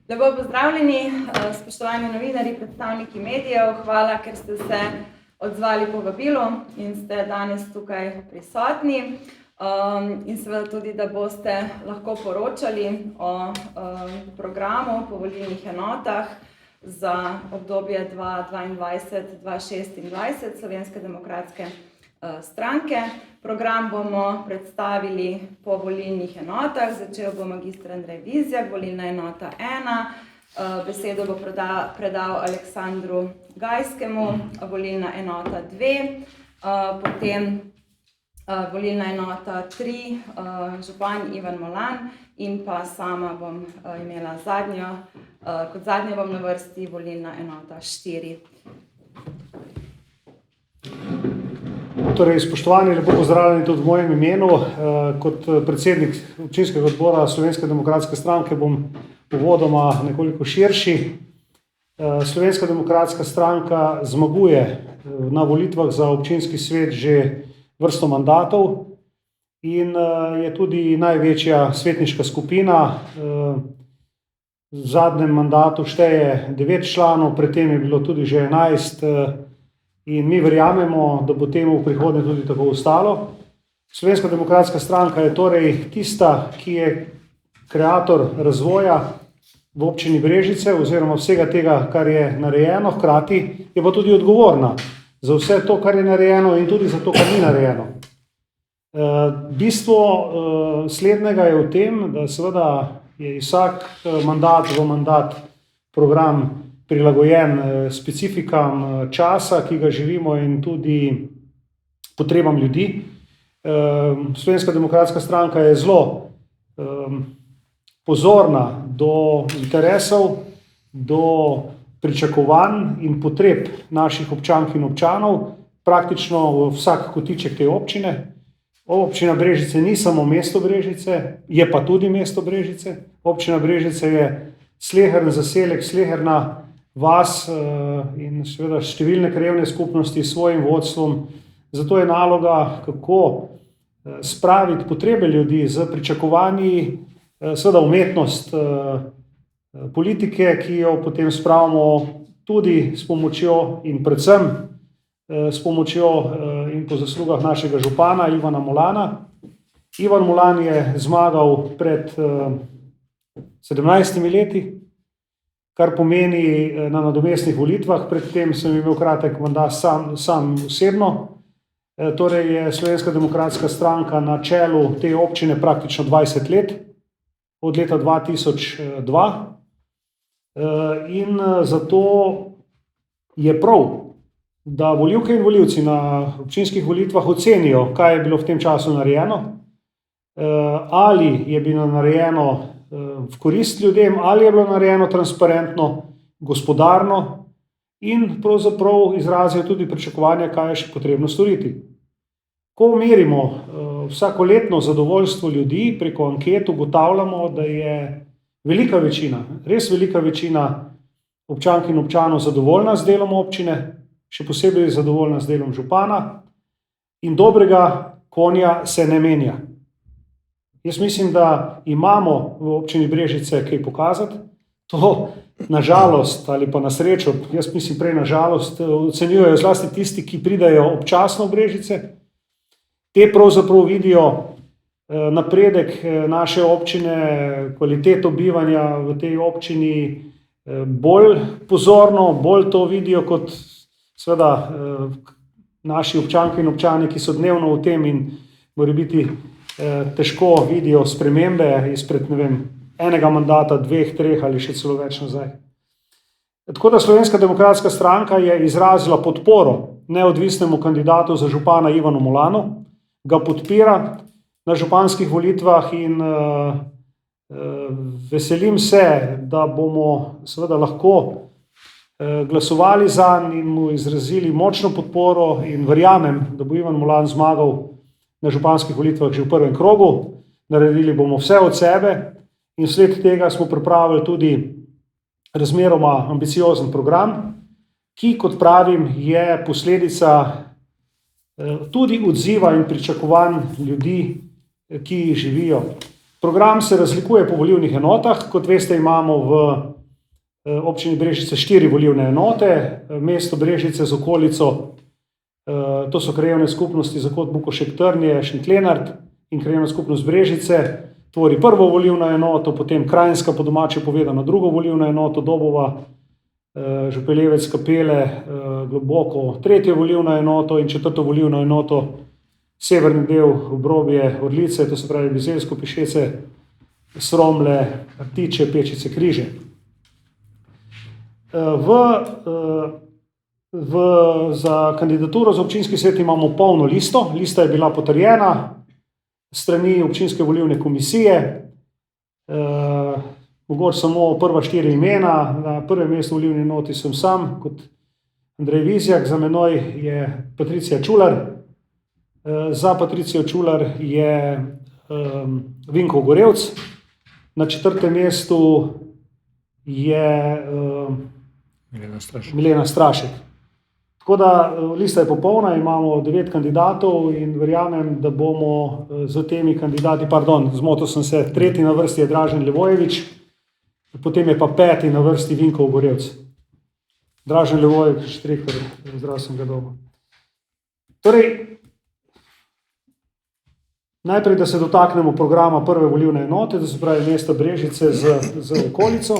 Lepo pozdravljeni, spoštovani novinarji, predstavniki medijev. Hvala, ker ste se odzvali povabilu in ste danes tukaj prisotni. In seveda tudi, da boste lahko poročali o programu po volilnih enotah za obdobje 2022-2026 Slovenske demokratske stranke. Program bomo predstavili po volilnih enotah. Začel bo magister Andrej Vizjak, volilna enota 1. Besedo bo predal Aleksandru Gajskemu, volilna enota 2. Potem volilna enota 3, župan Ivan Molan in pa sama bom imela kot zadnja bom na vrsti volilna enota 4. Torej, spoštovani, lepo pozdravljeni tudi v mojem imenu. Kot predsednik občinskega odbora Slovenske demokratske stranke bom uvodoma nekoliko širši. Slovenska demokratska stranka zmaguje na volitvah za občinski svet že vrsto mandatov in je tudi največja svetniška skupina. V zadnjem mandatu šteje 9 članov, pred tem je bilo tudi že 11. In mi verjamemo, da bo temu v prihodnje tudi tako ostalo. Slovenska demokratska stranka je torej tista, ki je kreator razvoja v občini Brežice oziroma vsega tega, kar je narejeno, hkrati je pa tudi odgovorna za vse to, kar je narejeno in tudi za to, kar ni narejeno. Bistvo slednjega je v tem, da seveda je vsak mandat v mandat program prilagojen specifikam časa, ki ga živimo in tudi potrebam ljudi. Slovenska demokratska stranka je zelo pozorna do interesov, do pričakovanj in potreb naših občank in občanov, praktično v vsak kotiček te občine. Občina Brežice ni samo mesto Brežice, je pa tudi mesto Brežice. Občina Brežice je sleherni zaselek, sleherna vas in seveda številne krajevne skupnosti s svojim vodstvom. Zato je naloga, kako spraviti potrebe ljudi z pričakovanji, seveda umetnost politike, ki jo potem spravimo tudi s pomočjo in predvsem s pomočjo in po zaslugah našega župana Ivana Molana. Ivan Molan je zmagal pred 17 leti, kar pomeni na nadomestnih volitvah. Predtem sem imel kratek mandat sam osebno. Torej je Slovenska demokratska stranka na čelu te občine praktično 20 let, od leta 2002. In zato je prav, da volivke in volivci na občinskih volitvah ocenijo, kaj je bilo v tem času narejeno, ali je bilo narejeno v korist ljudem, ali je bilo narejeno transparentno, gospodarno in pravzaprav izrazijo tudi pričakovanja, kaj je še potrebno storiti. Ko merimo vsakoletno zadovoljstvo ljudi preko anket, ugotavljamo, da je velika večina, res velika večina občank in občanov zadovoljna z delom občine, še posebej zadovoljna z delom župana in dobrega konja se ne menja. Jaz mislim, da imamo v občini Brežice kaj pokazati. To na žalost ali pa na srečo, jaz mislim prej na žalost, ocenjujejo zlasti tisti, ki pridajo občasno v Brežice. Te pravzaprav vidijo napredek naše občine, kvaliteto bivanja v tej občini bolj pozorno, bolj to vidijo kot seveda naši občanke in občani, ki so dnevno v tem in morebiti težko vidijo spremembe izpred, ne vem, enega mandata, 2, 3 ali še celo več nazaj. Tako da Slovenska demokratska stranka je izrazila podporo neodvisnemu kandidatu za župana Ivanu Molanu, ga podpira na županskih volitvah in veselim se, da bomo seveda lahko glasovali zanj in mu izrazili močno podporo in verjamem, da bo Ivan Molan zmagal na županskih volitvah že v prvem krogu. Naredili bomo vse od sebe in sled tega smo pripravili tudi razmeroma ambiciozen program, ki, kot pravim, je posledica tudi odziva in pričakovanj ljudi, ki živijo. Program se razlikuje po volilnih enotah. Kot veste, imamo v občini Brežice 4 volilne enote, mesto Brežice z okolico, to so krajevne skupnosti Zakot, Bukovšek, Trnje, Šentlenart in krajevna skupnost Brežice, tvori prvo volilno enoto, potem Krajinska, po domače povedano, drugo volilno enoto, Dobova, Župeljevec, Kapele, Globoko, tretjo volilno enoto in četrto volilno enoto, severni del Obrobje, Orlice, to se pravi Bizeljsko, Pišece, Sromle, Artiče, Pečice, Križe. Za kandidaturo za občinski svet imamo polno listo. Lista je bila potrjena strani občinske volilne komisije. Mogoče samo prva 4 imena. Na prvem mestu volilni enoti sem sam kot Andrej Vizjak, za menoj je Patricija Čular, za Patricijo Čular je Vinko Gorevc, na 4. mestu je Milena Strašek. Tako da lista je popolna, imamo 9 kandidatov in verjamem, da bomo z temi kandidati, zmotil sem se, 3. na vrsti je Dražen Levojevič, potem je pa 5. na vrsti Vinko Gorevc. Dražen Levojevič, direktor zdravstvenega doma. Torej, najprej, da se dotaknemo programa prve volilne enote, to se pravi mesta Brežice z okolico.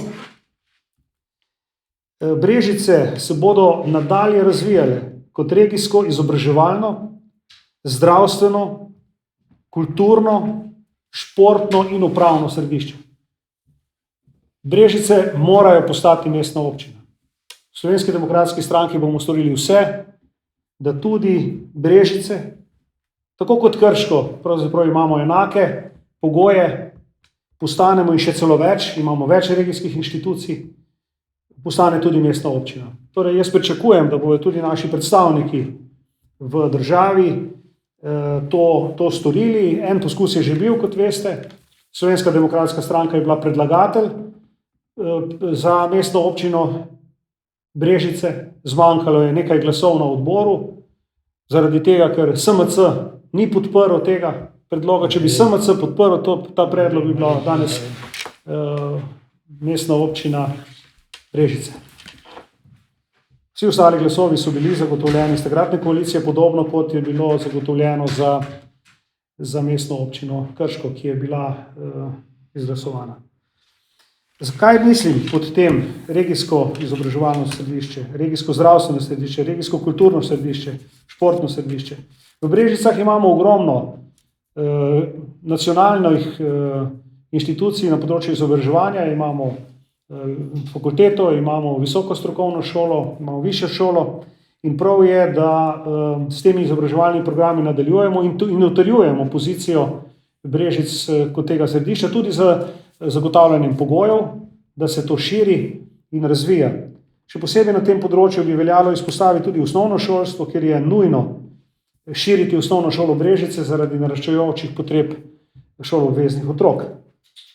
Brežice se bodo nadalje razvijale kot regijsko izobraževalno, zdravstveno, kulturno, športno in upravno središče. Brežice morajo postati mestna občina. V Slovenski demokratski stranki bomo storili vse, da tudi Brežice, tako kot Krško, pravzaprav imamo enake pogoje, postanemo in še celo več, imamo več regijskih inštitucij, postane tudi mestna občina. Torej, jaz pričakujem, da bodo tudi naši predstavniki v državi to storili. En poskus je že bil, kot veste. Slovenska demokratska stranka je bila predlagatelj za mestno občino Brežice. Zmanjkalo je nekaj glasov na odboru, zaradi tega, ker SMC ni podprl tega predloga. Če bi SMC podprl ta predlog, bi bila danes mestna občina Brežice. Vsi ostali glasovi so bili zagotovljeni iz takratne koalicije, podobno kot je bilo zagotovljeno za mestno občino Krško, ki je bila izglasovana. Zakaj mislim pod tem regijsko izobraževalno središče, regijsko zdravstveno središče, regijsko kulturno središče, športno središče? V Brežicah imamo ogromno nacionalnih inštitucij na področju izobraževanja, imamo fakulteto, imamo visoko strokovno šolo, imamo višjo šolo in prav je, da s temi izobraževalnimi programi nadaljujemo in utrjujemo pozicijo Brežic kot tega središča, tudi z zagotavljanjem pogojev, da se to širi in razvija. Še posebej na tem področju bi veljalo izpostaviti tudi osnovno šolstvo, ker je nujno širiti osnovno šolo Brežice zaradi naraščajočih potreb šoloobveznih otrok.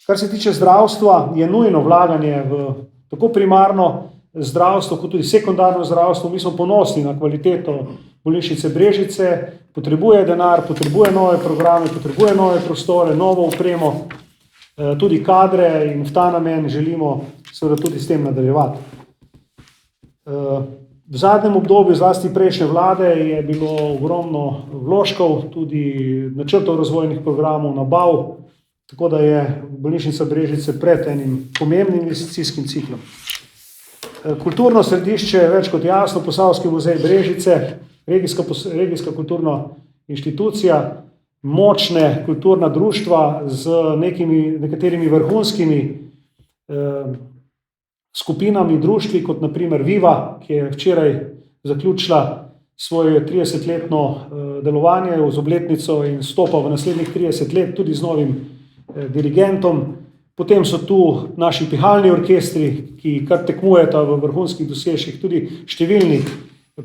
Kar se tiče zdravstva, je nujno vlaganje v tako primarno zdravstvo, kot tudi sekundarno zdravstvo. Mi smo ponosni na kvaliteto bolnišnice Brežice, potrebuje denar, potrebuje nove programe, potrebuje nove prostore, novo opremo, tudi kadre in v ta namen želimo seveda tudi s tem nadaljevati. V zadnjem obdobju, zlasti prejšnje vlade, je bilo ogromno vložkov, tudi načrtov razvojnih programov, nabav, tako da je bolnišnica Brežice pred enim pomembnim investicijskim ciklom. Kulturno središče je več kot jasno, Posavski muzej Brežice, regijska kulturna inštitucija, močne kulturna društva z nekaterimi vrhunskimi skupinami, društvi, kot naprimer Viva, ki je včeraj zaključila svoje 30-letno delovanje z obletnico in stopa v naslednjih 30 let tudi z novim dirigentom. Potem so tu naši pihalni orkestri, ki kar tekmujeta v vrhunskih dosežkih, tudi številni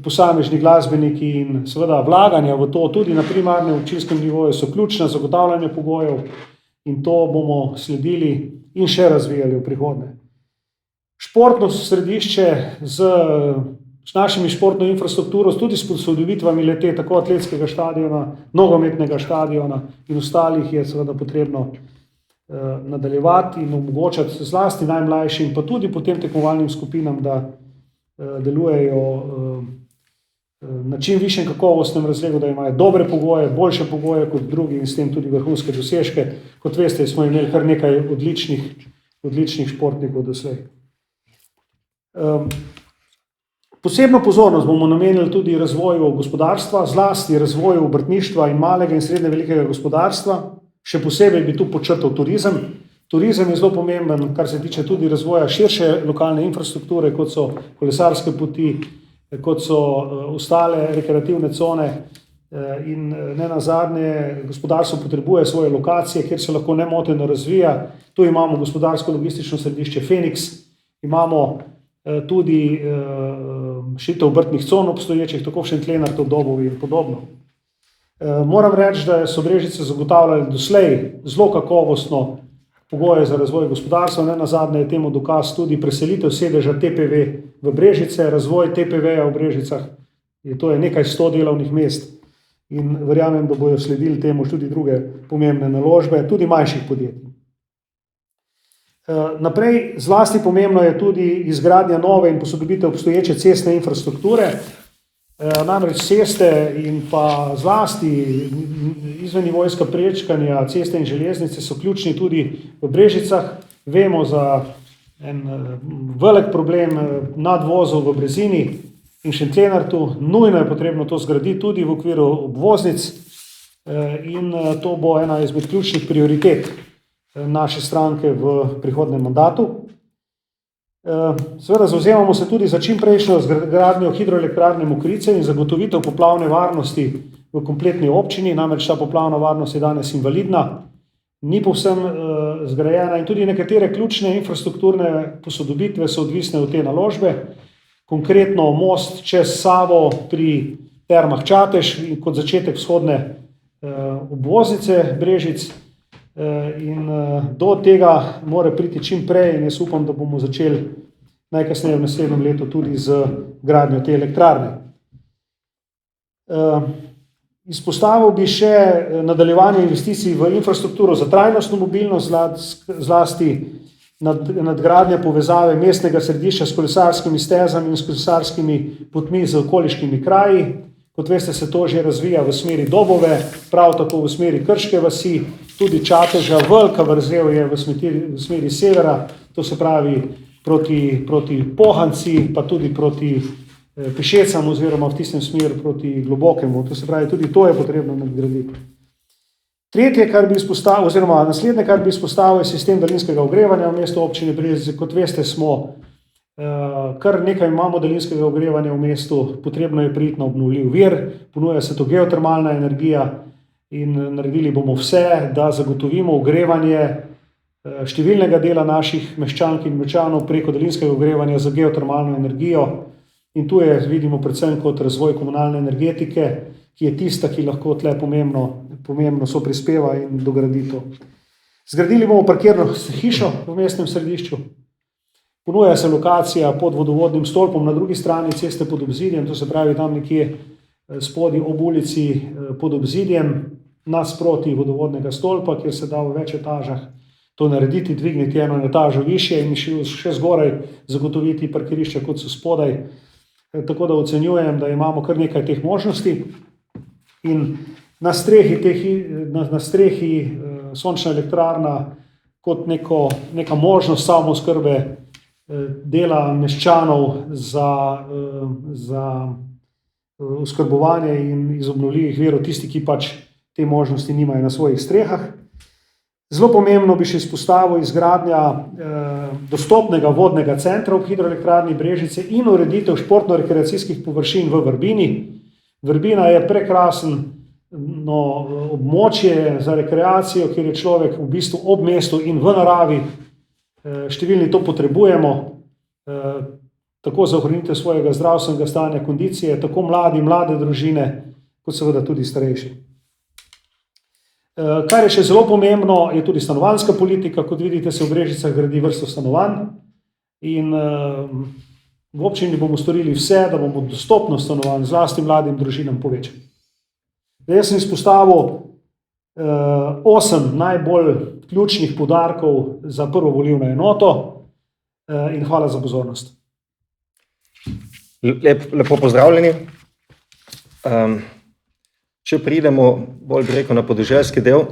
posamezni glasbeniki in seveda vlaganja v to, tudi na primarnem občinskem nivoju, so ključna za zagotavljanje pogojev in to bomo sledili in še razvijali v prihodnje. Športno središče z našimi športno infrastrukturo, tudi s posodobitvami le-te, tako atletskega štadiona, nogometnega štadiona in ostalih, je seveda potrebno nadaljevati in omogočati zlasti najmlajšim, pa tudi potem tekmovalnim skupinam, da delujejo na čim višjem kakovostnem razredu, da imajo dobre pogoje, boljše pogoje kot drugi in s tem tudi vrhunske dosežke. Kot veste, smo imeli kar nekaj odličnih športnikov doslej. Posebno pozornost bomo namenili tudi razvoju gospodarstva, zlasti razvoju obrtništva in malega in srednje velikega gospodarstva. Še posebej bi tu podčrtal turizem. Turizem je zelo pomemben, kar se tiče tudi razvoja širše lokalne infrastrukture, kot so kolesarske poti, kot so ostale rekreativne cone in ne nazadnje gospodarstvo potrebuje svoje lokacije, kjer se lahko nemoteno razvija. Tu imamo gospodarsko-logistično središče Feniks, imamo tudi širitev obrtnih con obstoječih, tako v Šentlenartu, Dobovi in podobno. Moram reči, da so Brežice zagotavljali doslej zelo kakovostno pogoje za razvoj gospodarstva, ne nazadnje je temu dokaz tudi preselitev sedeža TPV v Brežice, razvoj TPV-ja v Brežicah, to je nekaj 100 delovnih mest in verjamem, da bojo sledili temu tudi druge pomembne naložbe, tudi manjših podjetij. Naprej, zlasti pomembno je tudi izgradnja nove in posodobitev obstoječe cestne infrastrukture. Namreč ceste in pa zlasti izvennivojska prečkanja ceste in železnice so ključni tudi v Brežicah. Vemo za en velik problem nadvozov v Brezini in Šentlenartu. Nujno je potrebno to zgraditi tudi v okviru obvoznic in to bo ena izmed ključnih prioritet naše stranke v prihodnjem mandatu. Seveda zavzemamo se tudi za čimprejšnjo zgradnjo hidroelektrarne Mokrice in zagotovitev poplavne varnosti v kompletni občini, namreč ta poplavna varnost je danes invalidna, ni povsem zgrajena in tudi nekatere ključne infrastrukturne posodobitve so odvisne od te naložbe. Konkretno most čez Savo pri Termah Čatež kot začetek vzhodne obvoznice Brežic in do tega mora priti čim prej in jaz upam, da bomo začeli najkasneje v naslednjem letu tudi z gradnjo te elektrarne. Izpostavil bi še nadaljevanje investicij v infrastrukturo za trajnostno mobilnost, zlasti nadgradnja povezave mestnega središča s kolesarskimi stezami in s kolesarskimi potmi z okoliškimi kraji. Kot veste, se to že razvija v smeri Dobove, prav tako v smeri Krške vasi, tudi Čateža, velika vrzel je v smeri severa, to se pravi proti Pohanci, pa tudi proti Pešecam oziroma v tistem smeru proti Globokemu, to se pravi tudi to je potrebno nadgraditi. Tretje, kar bi izpostavil, oziroma naslednje, kar bi izpostavil, je sistem daljinskega ogrevanja v mestu občine Brežice. Kot veste, kar nekaj imamo daljinskega ogrevanja v mestu, potrebno je priti na obnovljiv vir, ponuja se to geotermalna energija in naredili bomo vse, da zagotovimo ogrevanje številnega dela naših meščank in meščanov preko daljinskega ogrevanja za geotermalno energijo in tu vidimo predvsem kot razvoj komunalne energetike, ki je tista, ki lahko tle pomembno soprispeva in dogradi to. Zgradili bomo parkirno hišo v mestnem središču. Ponuja se lokacija pod vodovodnim stolpom na drugi strani ceste pod obzidjem, to se pravi tam nekje spodaj ob ulici pod obzidjem, nasproti vodovodnega stolpa, kjer se da v več etažah to narediti, dvigniti eno etažo višje in še zgoraj zagotoviti parkirišča, kot so spodaj. Tako da ocenjujem, da imamo kar nekaj teh možnosti in na strehi sončna elektrarna kot neka možnost samooskrbe dela meščanov za oskrbovanje in iz obnovljivih virov, tisti, ki pač te možnosti nimajo na svojih strehah. Zelo pomembno bi še izpostavil izgradnja dostopnega vodnega centra v hidroelektrarni Brežice in ureditev športno-rekreacijskih površin v Vrbini. Vrbina je prekrasno območje za rekreacijo, kjer je človek v bistvu ob mestu in v naravi. Številni to potrebujemo, tako za ohranitev svojega zdravstvenega stanja, kondicije, tako mlade družine, kot seveda tudi starejši. Kar je še zelo pomembno, je tudi stanovanjska politika. Kot vidite, se v Brežicah gradi vrsto stanovanj in v občini bomo storili vse, da bomo dostopnost stanovanj zlasti mladim družinam povečali. Jaz sem izpostavil 8 najbolj ključnih poudarkov za prvo volilno enoto in hvala za pozornost. Lepo pozdravljeni. Če pridemo bolj bi rekel na podeželski del,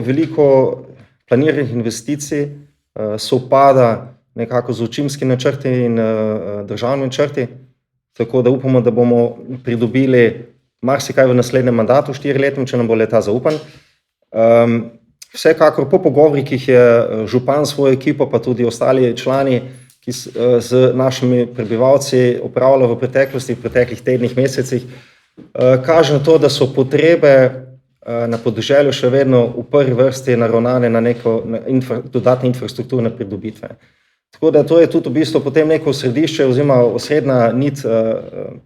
veliko planiranih investicij sovpada nekako z občinskimi načrti in državnimi načrti, tako da upamo, da bomo pridobili marsikaj v naslednjem mandatu, 4-letnem, če nam bo le-ta zaupan. Vsekakor po pogovorih, ki jih je župan s svojo ekipo, pa tudi ostali člani, ki z našimi prebivalci opravljajo v preteklih tednih, mesecih, kaže na to, da so potrebe na podeželju še vedno v prvi vrsti naravnane na dodatne infrastrukturne pridobitve. Tako da to je tudi v bistvu potem neko središče oziroma osrednja nit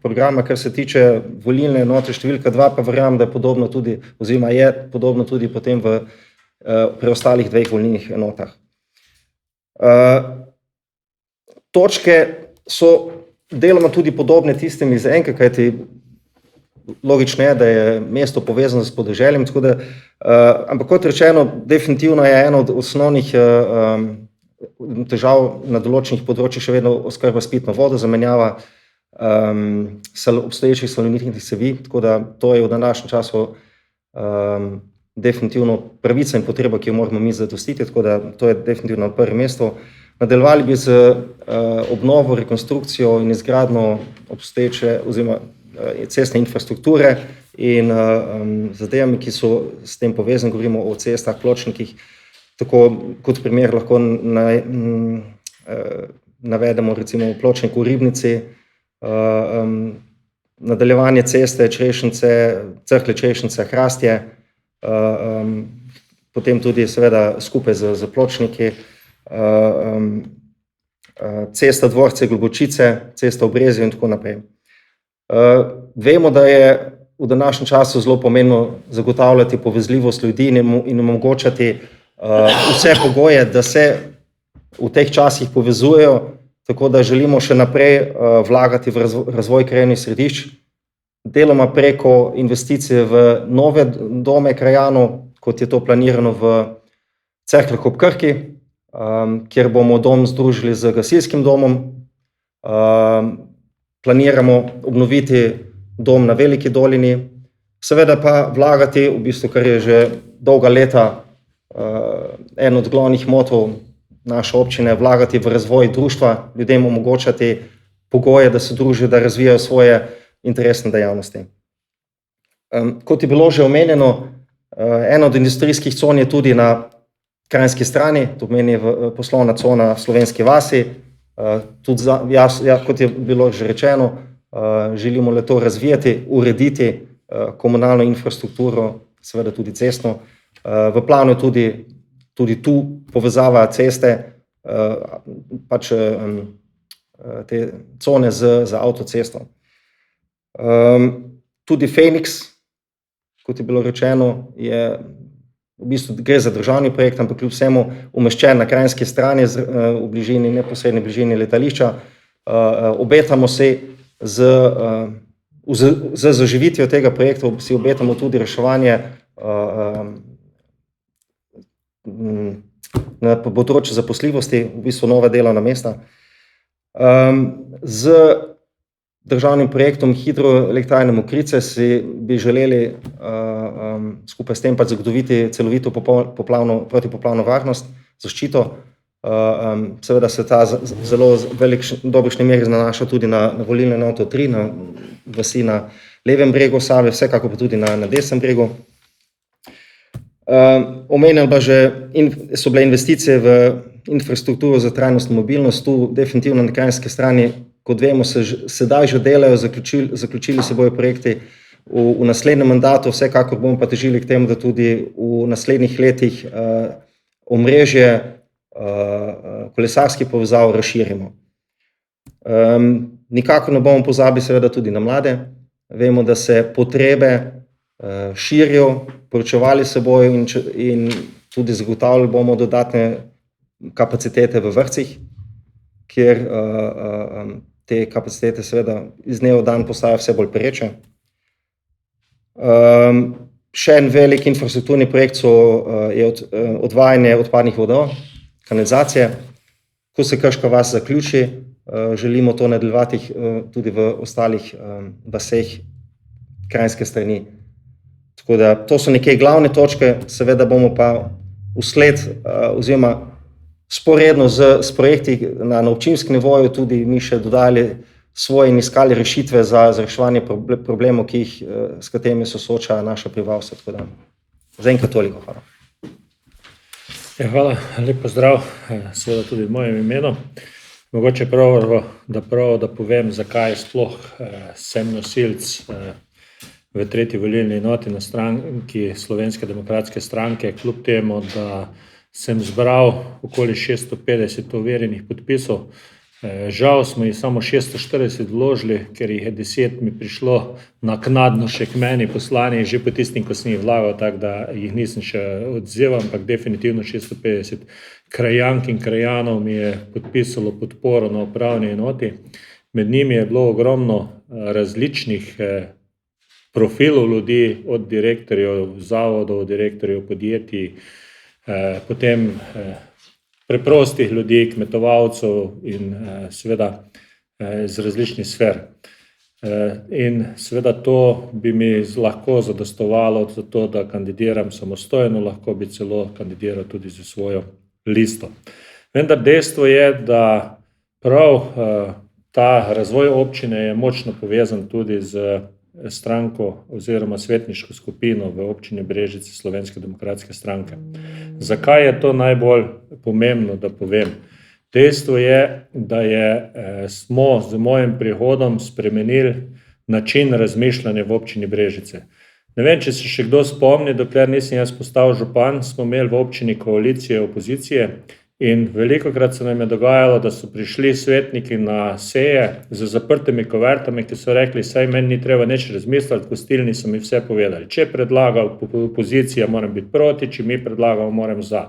programa, kar se tiče volilne enote številka 2, pa verjamem, da je podobno tudi, oziroma je podobno tudi potem v preostalih 2 volilnih enotah. Točke so deloma tudi podobne tistim iz enke, kajti logično je, da je mesto povezano s podeželjem, tako da, ampak kot rečeno, definitivno je eno od osnovnih težav na določenih področjih še vedno oskrba s pitno vodo, zamenjava obstoječih salonitnih cevi, tako da to je v današnjem času definitivno pravica in potreba, ki jo moramo mi zadostiti, tako da to je definitivno na prvem mestu. Nadaljevali bi z obnovo, rekonstrukcijo in izgradnjo obstoječe oziroma cestne infrastrukture in zadevami, ki so s tem povezani, govorimo o cestah, pločnikih. Tako kot primer lahko navedemo recimo pločnik v Ribnici, nadaljevanje ceste Cerklje, Črešnice, Hrastje, potem tudi seveda skupaj z pločniki, cesta Dvorce, Globočice, cesta v Brezju in tako naprej. Vemo, da je v današnjem času zelo pomembno zagotavljati povezljivost ljudi in omogočati vse pogoje, da se v teh časih povezujejo, tako da želimo še naprej vlagati v razvoj krajevnih središč, deloma preko investicije v nove dome krajanov, kot je to planirano v Cerkljah ob Krki, kjer bomo dom združili z gasilskim domom. Planiramo obnoviti dom na Veliki dolini, seveda pa vlagati, v bistvu, kar je že dolga leta en od glavnih motov naše občine, vlagati v razvoj društva, ljudem omogočati pogoje, da se družijo, da razvijajo svoje interesne dejavnosti. Kot je bilo že omenjeno, ena od industrijskih con je tudi na Kranjski strani, to pomeni poslovna cona v Slovenski vasi. Tudi kot je bilo že rečeno, želimo le to razvijati, urediti komunalno infrastrukturo, seveda tudi cestno. V planu je tudi tu povezava ceste, pač te cone z avtocesto. Tudi Feniks, kot je bilo rečeno, je v bistvu gre za državni projekt, ampak kljub vsemu umeščen na Kranjski strani v bližini, neposredni bližini letališča. Obetamo si z zaživitvijo tega projekta si obetamo tudi reševanje na področju zaposljivosti, v bistvu nova delovna mesta. Z državnim projektom hidroelektrarne Mokrice bi želeli skupaj s tem pač zagotoviti celovito protipoplavno varnost, zaščito. Seveda se ta zelo dobršni meri nanaša tudi na volilno enoto 3, na vasi na levem bregu Save, vsekako pa tudi na desnem bregu. Omenjali pa že so bile investicije v infrastrukturo za trajnostno mobilnost, tu definitivno na Kranjski strani, kot vemo, se sedaj že delajo, zaključili se bojo projekti v naslednjem mandatu, vsekakor bomo pa težili k temu, da tudi v naslednjih letih omrežje kolesarskih povezav razširimo. Nikakor ne bomo pozabili seveda tudi na mlade. Vemo, da se potrebe širijo, poročevali se bojo in tudi zagotavljali bomo dodatne kapacitete v vrtcih, kjer te kapacitete seveda iz dneva v dan postajajo vse bolj pereče. Še en velik infrastrukturni projekt je odvajanje odpadnih vodov, kanalizacije. Ko se Krška vas zaključi, želimo to nadaljevati tudi v ostalih vaseh krajinske strani. Tako da to so neke glavne točke, seveda bomo pa usled oziroma sporedno s projekti na občinskem nivoju tudi mi še dodali svoje in iskali rešitve za reševanje problemov, s katerimi se sooča naša prebivalstva. Tako da zaenkrat toliko. Hvala. Ja, hvala, lep pozdrav, seveda tudi v mojem imenu. Mogoče da povem, zakaj sploh sem nosilc v 3. volilni enoti na stranki Slovenske demokratske stranke, kljub temu, da sem zbral okoli 650 overjenih podpisov. Žal smo jih samo 640 vložili, ker jih je 10 mi prišlo naknadno še k meni poslani, že po tistim, ko sem jih vlagal, tako da jih nisem še odzival, ampak definitivno 650 krajank in krajanov mi je podpisalo podporo na upravni enoti. Med njimi je bilo ogromno različnih profilov ljudi, od direktorjev zavodov, direktorjev podjetij, potem preprostih ljudi, kmetovalcev in seveda iz različnih sfer. In seveda to bi mi lahko zadostovalo za to, da kandidiram samostojno, lahko bi celo kandidiral tudi za svojo listo. Vendar dejstvo je, da prav ta razvoj občine je močno povezan tudi z stranko oziroma svetniško skupino v občini Brežice Slovenske demokratske stranke. Zakaj je to najbolj pomembno, da povem? Dejstvo je, da smo z mojim prihodom spremenili način razmišljanja v občini Brežice. Ne vem, če se še kdo spomni, dokler nisem jaz postal župan, smo imeli v občini koalicije opozicije in velikokrat se nam je dogajalo, da so prišli svetniki na seje z zaprtimi kuvertami, ki so rekli, saj meni ni treba nič razmisliti, gostilni so mi vse povedali. Če predlaga opozicija, moram biti proti, če mi predlagamo, moram za.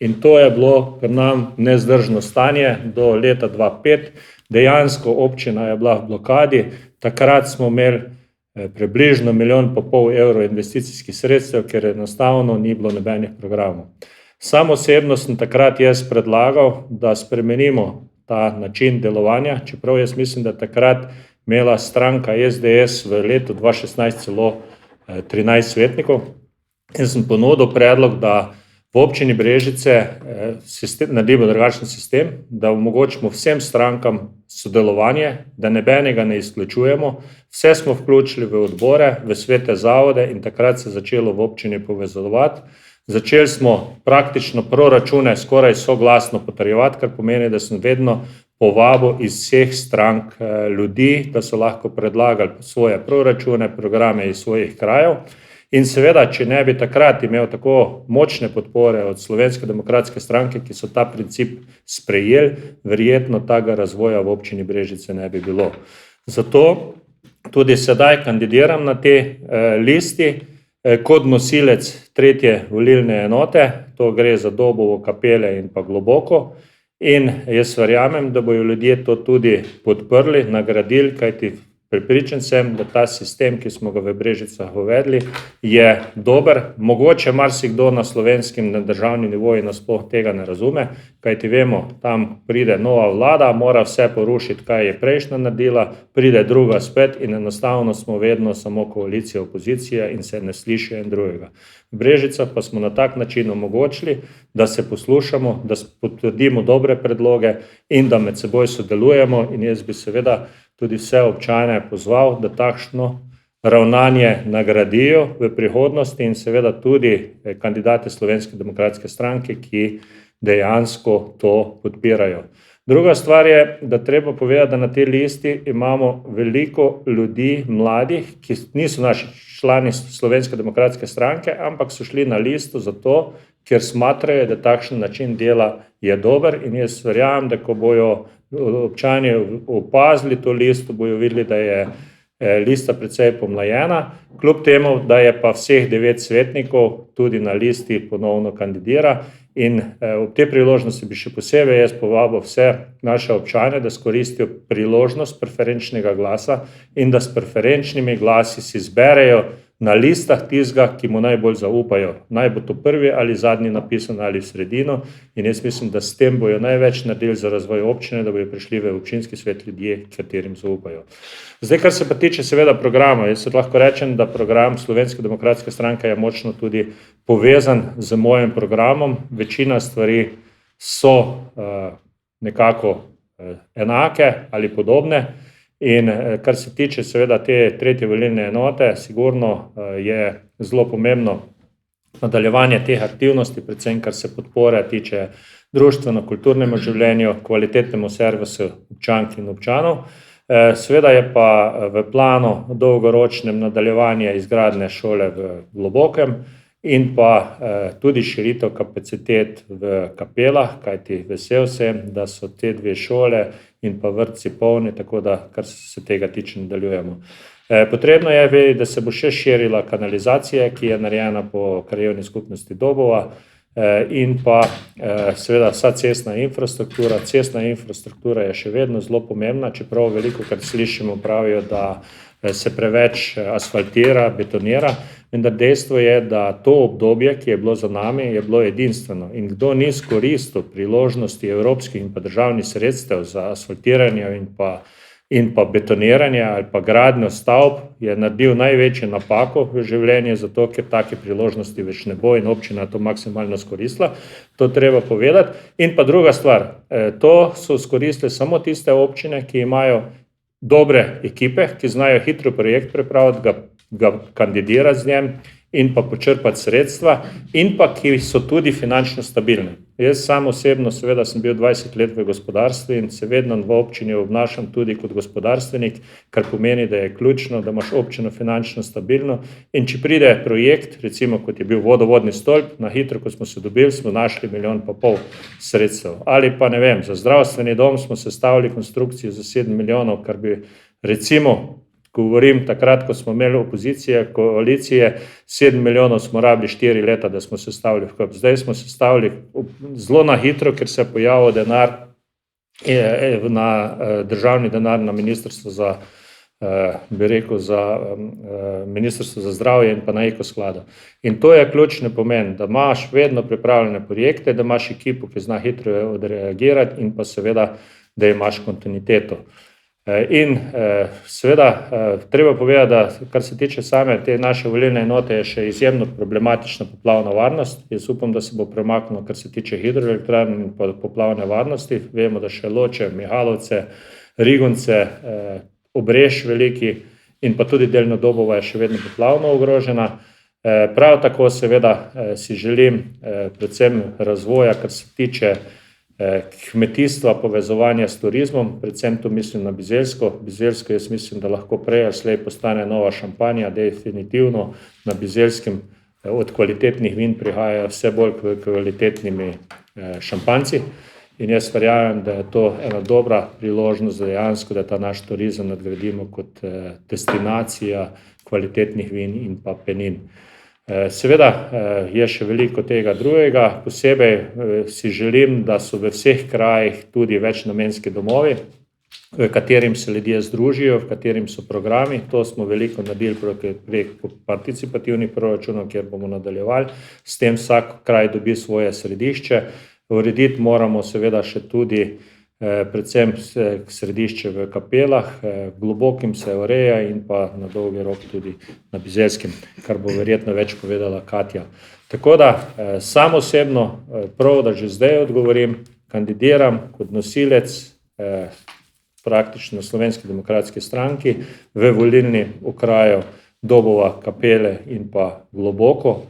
In to je bilo pri nam nezdržno stanje do leta 2005. Dejansko občina je bila v blokadi, takrat smo imeli približno 1,5 milijona evrov investicijskih sredstev, ker enostavno ni bilo nobenih programov. Sam osebno sem takrat jaz predlagal, da spremenimo ta način delovanja, čeprav jaz mislim, da takrat imela stranka SDS v letu 2016 celo 13 svetnikov. In sem ponudil predlog, da v občini Brežice naredimo drugačen sistem, da omogočimo vsem strankam sodelovanje, da nobenega ne izključujemo. Vse smo vključili v odbore, v svete zavode in takrat se je začelo v občini povezovati. Začeli smo praktično proračune skoraj soglasno potrjevati, kar pomeni, da sem vedno povabil iz vseh strank ljudi, da so lahko predlagali svoje proračune, programe iz svojih krajev. In seveda, če ne bi takrat imel tako močne podpore od Slovenske demokratske stranke, ki so ta princip sprejeli, verjetno tega razvoja v občini Brežice ne bi bilo. Zato tudi sedaj kandidiram na te listi kot nosilec 3. volilne enote, to gre za Dobovo, Kapele in pa Globoko. In jaz verjamem, da bojo ljudje to tudi podprli, nagradili, kajti prepričan sem, da ta sistem, ki smo ga v Brežicah uvedli, je dober. Mogoče marsikdo na slovenskem, na državni nivoju nasploh tega ne razume, kajti vemo, tam pride nova vlada, mora vse porušiti, kaj je prejšnja naredila, pride druga spet in enostavno smo vedno samo koalicija, opozicija in se ne sliši en drugega. V Brežicah pa smo na tak način omogočili, da se poslušamo, da potrdimo dobre predloge in da med seboj sodelujemo in jaz bi seveda tudi vse občane pozval, da takšno ravnanje nagradijo v prihodnosti in seveda tudi kandidate Slovenske demokratske stranke, ki dejansko to podpirajo. Druga stvar je, da treba povedati, da na tej listi imamo veliko ljudi, mladih, ki niso naši člani Slovenske demokratske stranke, ampak so šli na listo zato, ker smatrajo, da takšen način dela je dober in jaz verjamem, da ko bojo občani opazili to listo, bojo videli, da je lista precej pomlajena, kljub temu, da je pa vseh 9 svetnikov tudi na listi ponovno kandidira. In ob te priložnosti bi še posebej jaz povabil vse naše občane, da skoristijo priložnost preferenčnega glasa in da s preferenčnimi glasi si izberejo na listah tistega, ki mu najbolj zaupajo. Naj bo to prvi ali zadnji napisan ali v sredino, in jaz mislim, da s tem bojo največ naredili za razvoj občine, da bojo prišli v občinski svet ljudje, katerim zaupajo. Zdaj, kar se pa tiče seveda programa, jaz lahko rečem, da program Slovenske demokratske stranke je močno tudi povezan z mojim programom. Večina stvari so nekako enake ali podobne. In kar se tiče seveda te tretje volilne enote, sigurno je zelo pomembno nadaljevanje teh aktivnosti, predvsem kar se podpore tiče društveno-kulturnemu življenju, kvalitetnemu servisu občank in občanov. Seveda je pa v planu dolgoročnem nadaljevanje izgradnje šole v Globokem in pa tudi širitev kapacitet v Kapelah, kajti vesel sem, da so te dve šole in pa vrtci polni, tako da kar se tega tiče nadaljujemo. Potrebno je vedeti, da se bo še širila kanalizacija, ki je narejena po krajevni skupnosti Dobova, in pa seveda vsa cestna infrastruktura. Cestna infrastruktura je še vedno zelo pomembna, čeprav veliko krat slišimo, pravijo, da se preveč asfaltira, betonira, vendar dejstvo je, da to obdobje, ki je bilo za nami, je bilo edinstveno, in kdo ni izkoristil priložnosti evropskih in pa državnih sredstev za asfaltiranje in pa betoniranje ali pa gradnjo stavb, je naredil največjo napako v življenju, zato ker take priložnosti več ne bo in občina to maksimalno izkoristila. To treba povedati. In pa druga stvar, to so izkoristili samo tiste občine, ki imajo dobre ekipe, ki znajo hitro projekt pripraviti, ga kandidirati z njem in pa počrpati sredstva in pa ki so tudi finančno stabilne. Jaz sam osebno seveda sem bil 20 let v gospodarstvu in se vedno v občini obnašam tudi kot gospodarstvenik, kar pomeni, da je ključno, da imaš občino finančno stabilno, in če pride projekt, recimo kot je bil vodovodni stolp, na hitro, ko smo se dobili, smo našli 1,5 milijona sredstev. Ali pa ne vem, za zdravstveni dom smo sestavili konstrukcijo za 7 milijonov, kar bi recimo, govorim takrat, ko smo imeli opozicije, koalicije, 7 milijonov smo rabili 4 leta, da smo sestavili vkup. Zdaj smo sestavili zelo na hitro, ker se je pojavil denar, državni denar na ministrstvo za, bi rekel, za ministrstvo za zdravje in pa na ekoskladu. In to je ključni pomen, da imaš vedno pripravljene projekte, da imaš ekipo, ki zna hitro odreagirati, in pa seveda, da imaš kontinuiteto. In seveda treba povedati, da kar se tiče same te naše volilne enote, je še izjemno problematična poplavna varnost. Jaz upam, da se bo premaknilo, kar se tiče hidroelektrarn in pa poplavne varnosti. Vemo, da še Loče, Mihalovce, Rigonce, Obreš veliki in pa tudi delno Dobova je še vedno poplavno ogrožena. Prav tako seveda si želim predvsem razvoja, kar se tiče kmetijstva, povezovanja s turizmom, predvsem tu mislim na Bizeljsko. Bizeljsko jaz mislim, da lahko prej ali slej postane nova Šampanja, definitivno na Bizeljskem od kvalitetnih vin prihajajo vse bolj kvalitetnimi šampanjci, in jaz verjamem, da je to ena dobra priložnost dejansko, da ta naš turizem nadgradimo kot destinacija kvalitetnih vin in pa penin. Seveda je še veliko tega drugega, posebej si želim, da so v vseh krajih tudi večnamenski domovi, v katerim se ljudje združijo, v katerim so programi. To smo veliko naredili preko participativnih proračunov, kjer bomo nadaljevali. S tem vsak kraj dobi svoje središče. Urediti moramo seveda še tudi predvsem središče v Kapelah, Globokim se ureja in pa na dolgi rok tudi na Bizeljskem, kar bo verjetno več povedala Katja. Tako da sam osebno prav, da že zdaj odgovorim, kandidiram kot nosilec praktično Slovenske demokratske stranki v volilni okraju Dobova, Kapele in pa Globoko,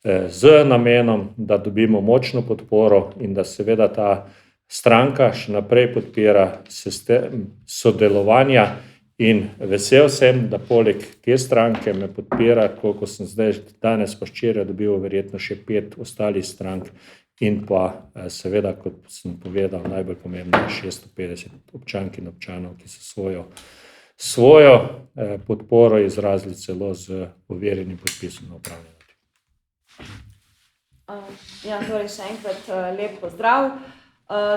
z namenom, da dobimo močno podporo in da seveda ta stranka še naprej podpira sistem sodelovanja, in vesel sem, da poleg te stranke me podpira, koliko sem zdaj danes pa včeraj dobil, verjetno še 5 ostalih strank, in pa seveda, kot sem povedal, najbolj pomembno 650 občank in občanov, ki so svojo podporo izrazili celo z overjenim podpisom na upravni enoti. Ja, torej še enkrat lep pozdrav.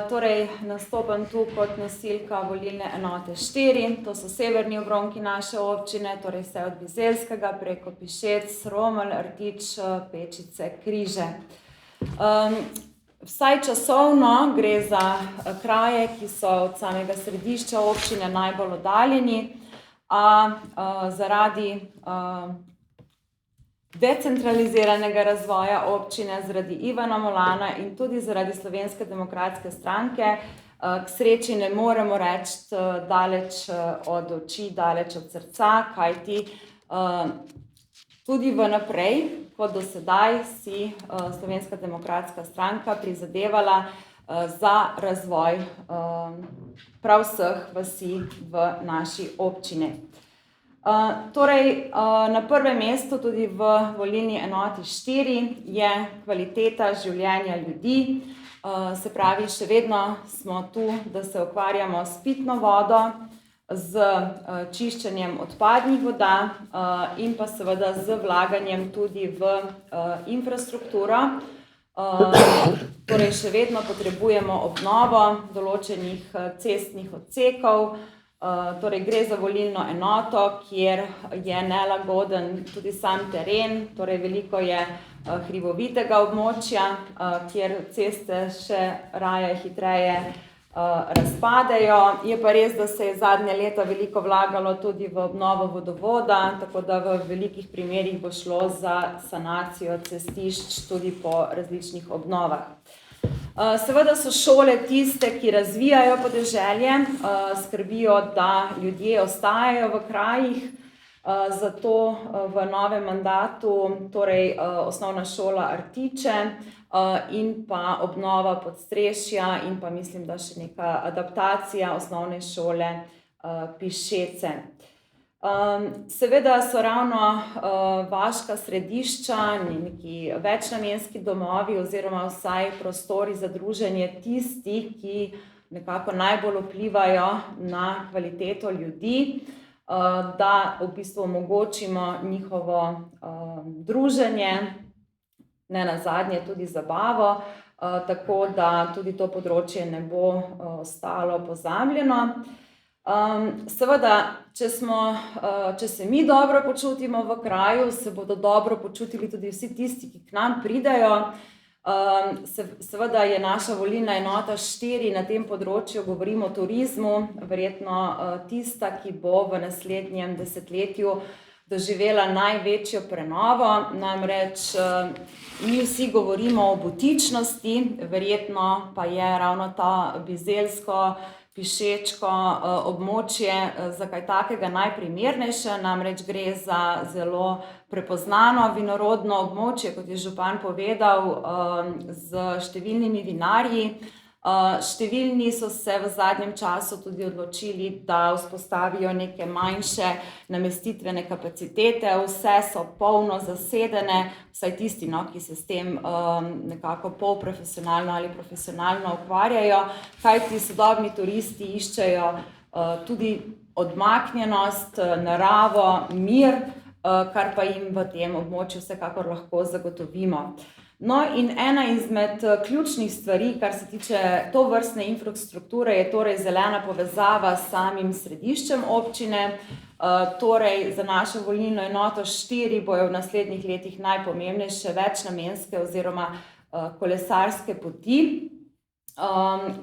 Torej, nastopam tu kot nosilka volilne enote 4, to so severni obronki naše občine, torej vse od Bizeljskega preko Pišec, Romelj, Rtič, Pečice, Križe. Vsaj časovno gre za kraje, ki so od samega središča občine najbolj oddaljeni, a zaradi decentraliziranega razvoja občine, zaradi Ivana Molana in tudi zaradi Slovenske demokratske stranke k sreči ne moremo reči daleč od oči, daleč od srca, kajti tudi vnaprej, kot do sedaj, si Slovenska demokratska stranka prizadevala za razvoj prav vseh vasi v naši občini. Torej, na prvem mestu tudi v volilni enoti 4 je kvaliteta življenja ljudi, se pravi, še vedno smo tu, da se ukvarjamo s pitno vodo, z čiščenjem odpadnih voda in pa seveda z vlaganjem tudi v infrastrukturo. Torej, še vedno potrebujemo obnovo določenih cestnih odsekov. Torej, gre za volilno enoto, kjer je nelagoden tudi sam teren, torej veliko je hribovitega območja, kjer ceste še raje hitreje razpadejo. Je pa res, da se je zadnje leta veliko vlagalo tudi v obnovo vodovoda, tako da v velikih primerih bo šlo za sanacijo cestišč tudi po različnih obnovah. Seveda so šole tiste, ki razvijajo podeželje, skrbijo, da ljudje ostajajo v krajih, zato v novem mandatu, torej osnovna šola Rtiče in pa obnova Podstrešja in pa mislim, da še neka adaptacija osnovne šole Pišece. Seveda so ravno vaška središča, neki večnamenski domovi oziroma vsaj prostori za druženje tisti, ki nekako najbolj vplivajo na kvaliteto ljudi, da v bistvu omogočimo njihovo druženje, ne nazadnje tudi zabavo, tako da tudi to področje ne bo ostalo pozabljeno. Seveda, če se mi dobro počutimo v kraju, se bodo dobro počutili tudi vsi tisti, ki k nam pridejo. Seveda je naša volilna enota 4 na tem področju, govorimo o turizmu, verjetno tista, ki bo v naslednjem desetletju doživela največjo prenovo. Namreč mi vsi govorimo o butičnosti, verjetno pa je ravno ta bizeljsko, pišečko območje za kaj takega najprimernejše, namreč gre za zelo prepoznano vinorodno območje, kot je župan povedal, z številnimi vinarji. Številni so se v zadnjem času tudi odločili, da vzpostavijo neke manjše namestitvene kapacitete, vse so polno zasedene, vsaj tisti, ki se s tem nekako polprofesionalno ali profesionalno ukvarjajo, kajti sodobni turisti iščejo tudi odmaknjenost, naravo, mir, kar pa jim v tem območju vsekakor lahko zagotovimo. No, in ena izmed ključnih stvari, kar se tiče tovrstne infrastrukture, je torej zelena povezava s samim središčem občine. Torej, za našo volilno enoto 4 bojo v naslednjih letih najpomembnejše večnamenske oziroma kolesarske poti,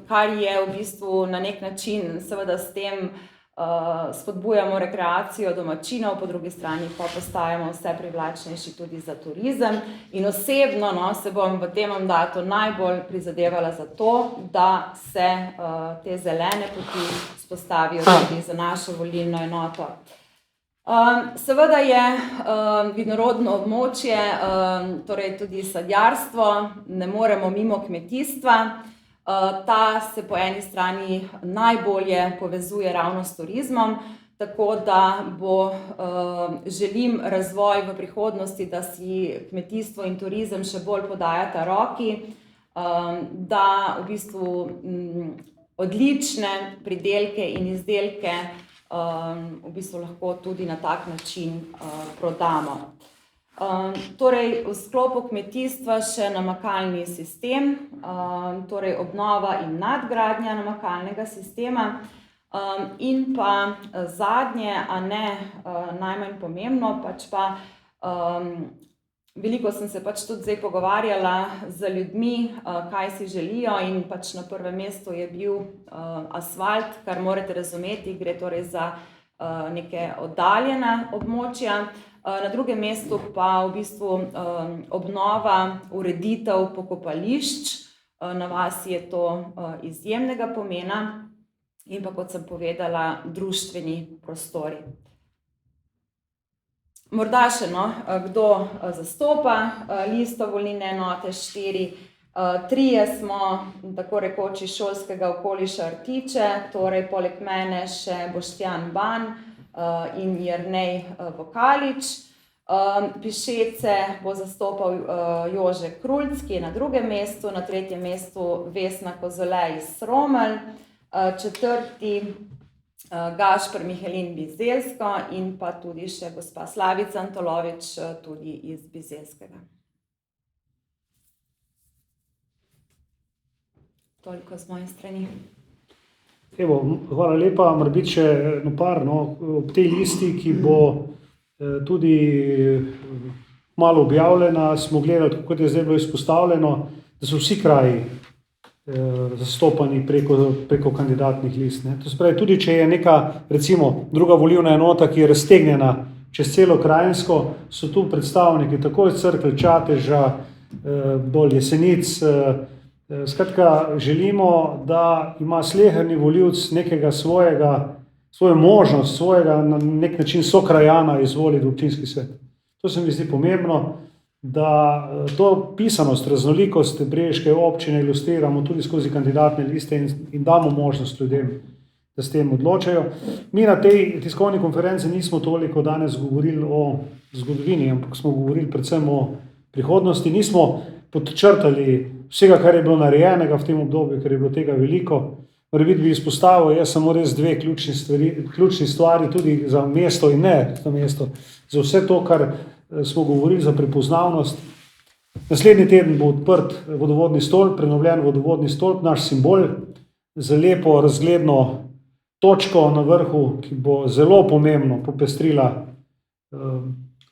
kar je v bistvu na nek način, seveda s tem spodbujamo rekreacijo domačinov, po drugi strani pa postajamo vse privlačnejši tudi za turizem. In osebno se bom v tem mandatu najbolj prizadevala za to, da se te zelene poti vzpostavijo tudi za našo volilno enoto. Seveda je vinorodno območje, torej tudi sadjarstvo, ne moremo mimo kmetijstva. Ta se po eni strani najbolje povezuje ravno s turizmom, tako da želim razvoj v prihodnosti, da si kmetijstvo in turizem še bolj podajata roki, da v bistvu odlične pridelke in izdelke v bistvu lahko tudi na tak način prodamo. Torej, v sklopu kmetijstva še namakalni sistem, torej obnova in nadgradnja namakalnega sistema. In pa zadnje, a ne najmanj pomembno, pač pa veliko sem se pač tudi zdaj pogovarjala z ljudmi, kaj si želijo, in pač na prvem mestu je bil asfalt, kar morate razumeti, gre torej za neke oddaljena območja. Na drugem mestu pa v bistvu obnova, ureditev pokopališč. Na vasi je to izjemnega pomena. In pa, kot sem povedala, društveni prostori. Morda še kdo zastopa listo volilne enote 4. Trije smo tako rekoč iz šolskega okoliša Rtiče, torej poleg mene še Boštjan Ban in Jernej Vokalič. Pišece bo zastopal Jože Krulc, ki je na drugem mestu, na tretjem mestu Vesna Kozole iz Sromelj, četrti Gašper Mihelin Bizeljsko in pa tudi še gospa Slavica Antolovič, tudi iz Bizeljskega. Toliko z moje strani. Evo, hvala lepa, morebiti še par, ob tej listi, ki bo tudi malo objavljena, smo gledali, kot je zdaj bilo izpostavljeno, da so vsi kraji zastopani preko kandidatnih list. To se pravi, tudi če je neka, recimo, druga volilna enota, ki je raztegnjena čez celo Krajinsko, so tu predstavniki tako iz Cerkelj, Čateža, bolj Jesenic. Skratka, želimo, da ima sleherni volivec nekega svojo možnost, svojega na nek način sokrajana izvoliti v občinski svet. To se mi zdi pomembno, da to pisanost, raznolikost brežiške občine ilustriramo tudi skozi kandidatne liste in damo možnost ljudem, da s tem odločajo. Mi na tej tiskovni konferenci nismo toliko danes govorili o zgodovini, ampak smo govorili predvsem o prihodnosti. Nismo podčrtali vsega, kar je bilo narejenega v tem obdobju, ker je bilo tega veliko. Morebiti bi izpostavil jaz samo res dve ključni stvari tudi za mesto in ne za mesto, za vse to, kar smo govorili, za prepoznavnost. Naslednji teden bo odprt vodovodni stolp, prenovljen vodovodni stolp, naš simbol, z lepo razgledno točko na vrhu, ki bo zelo pomembno popestrila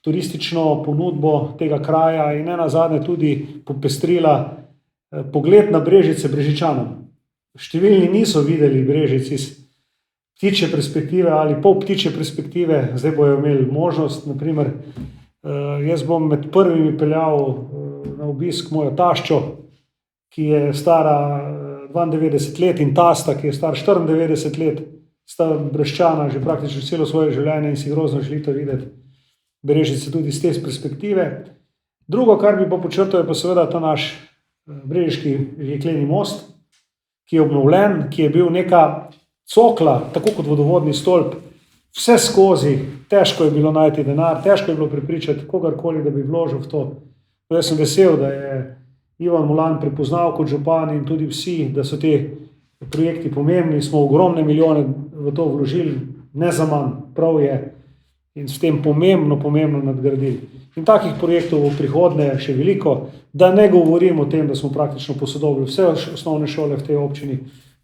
turistično ponudbo tega kraja in nenazadnje tudi popestrila pogled na Brežice Brežičanom. Številni niso videli Brežic iz ptičje perspektive ali pol ptičje perspektive, zdaj bojo imeli možnost. Naprimer, jaz bom med prvimi peljal na obisk mojo taščo, ki je stara 92 let, in tasta, ki je star 94 let, sta Breščana že praktično celo svoje življenje in si grozno želite videti Brežice tudi iz te perspektive. Drugo, kar bi pa počrtal, je pa seveda ta naš brežiški jekleni most, ki je obnovljen, ki je bil neka cokla, tako kot vodovodni stolp, vse skozi. Težko je bilo najti denar, težko je bilo prepričati kogarkoli, da bi vložil v to. Jaz sem vesel, da je Ivan Mulan prepoznal kot župan in tudi vsi, da so te projekti pomembni. Smo ogromne milijone v to vložili, ne za manj, prav je, in s tem pomembno nadgradili. In takih projektov v prihodnje še veliko, da ne govorim o tem, da smo praktično posodobili vse osnovne šole v tej občini,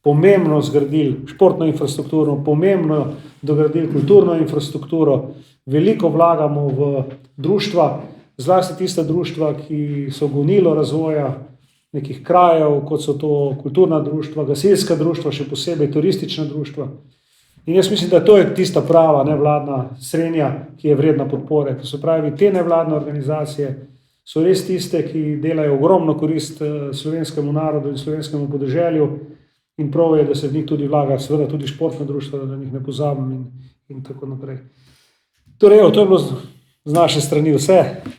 pomembno zgradili športno infrastrukturo, pomembno dogradili kulturno infrastrukturo, veliko vlagamo v društva, zlasti tista društva, ki so gonilo razvoja nekih krajev, kot so to kulturna društva, gasilska društva, še posebej turistična društva. In jaz mislim, da to je tista prava nevladna srenja, ki je vredna podpore. To se pravi, te nevladne organizacije so res tiste, ki delajo ogromno korist slovenskemu narodu in slovenskemu podeželju, in prav je, da se v njih tudi vlaga, seveda tudi športna društva, da njih ne pozabim in tako naprej. Torej, to je bilo z naše strani vse.